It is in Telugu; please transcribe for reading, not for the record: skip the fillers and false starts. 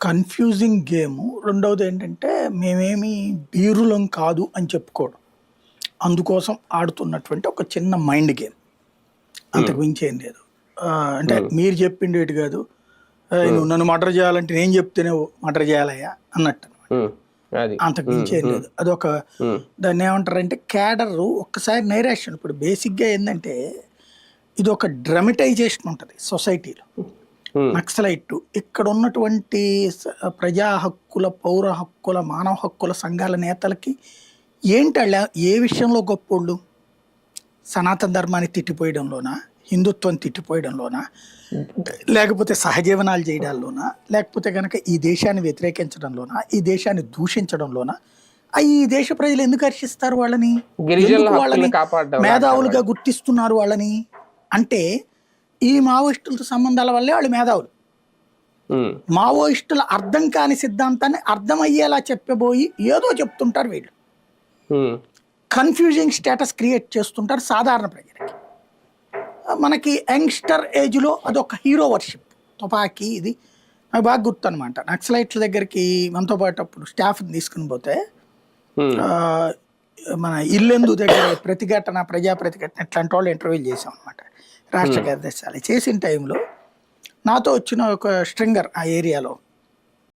Confusing game. రెండవది ఏంటంటే మేమేమి బీరులం కాదు అని చెప్పుకోవడం. అందుకోసం ఆడుతున్నటువంటి ఒక చిన్న మైండ్ గేమ్. అంతకు మించి ఏం లేదు. అంటే మీరు చెప్పిండేటి కాదు. నువ్వు నన్ను మర్డర్ చేయాలంటే నేను చెప్తేనే మర్డర్ చేయాలయ్యా అన్నట్టు. అంతకు మించి ఏం లేదు. అదొక దాన్ని ఏమంటారంటే క్యాడర్ ఒక్కసారి నైరాశ్యం. ఇప్పుడు బేసిక్గా ఏంటంటే ఇది ఒక డ్రమటైజేషన్ ఉంటుంది సొసైటీలో. నక్సలైట్ ఇక్కడ ఉన్నటువంటి ప్రజా హక్కుల, పౌర హక్కుల, మానవ హక్కుల సంఘాల నేతలకి ఏంటి ఏ విషయంలో గొప్పోళ్ళు? సనాతన ధర్మాన్ని తిట్టిపోయడంలోనా, హిందుత్వం తిట్టిపోయడంలోనా, లేకపోతే సహజీవనాలు చేయడాల్లోనా, లేకపోతే కనుక ఈ దేశాన్ని వ్యతిరేకించడంలోనా, ఈ దేశాన్ని దూషించడంలోనా? ఈ దేశ ప్రజలు ఎందుకు హర్షిస్తారు వాళ్ళని? వాళ్ళని మేధావులుగా గుర్తిస్తున్నారు వాళ్ళని అంటే ఈ మావోయిస్టులతో సంబంధాల వల్లే వాళ్ళు మేధావులు. మావోయిస్టుల అర్థం కాని సిద్ధాంతాన్ని అర్థమయ్యేలా చెప్పబోయి ఏదో చెప్తుంటారు వీళ్ళు. కన్ఫ్యూజింగ్ స్టేటస్ క్రియేట్ చేస్తుంటారు సాధారణ ప్రజలకి. మనకి యంగ్స్టర్ ఏజ్లో అదొక హీరో వర్షిప్. తుపాకీ ఇది నాకు బాగా గుర్తు అనమాట. నక్సలైట్ల దగ్గరికి మనతో పాటు అప్పుడు స్టాఫ్ని తీసుకుని పోతే మన ఇల్లెందు దగ్గర ప్రతిఘటన, ప్రజా ప్రతిఘటన ఇట్లాంటి వాళ్ళు ఇంటర్వ్యూ చేసాం అనమాట. రాష్ట్ర కార్యదర్శి చేసిన టైంలో నాతో వచ్చిన ఒక స్ట్రింగర్ ఆ ఏరియాలో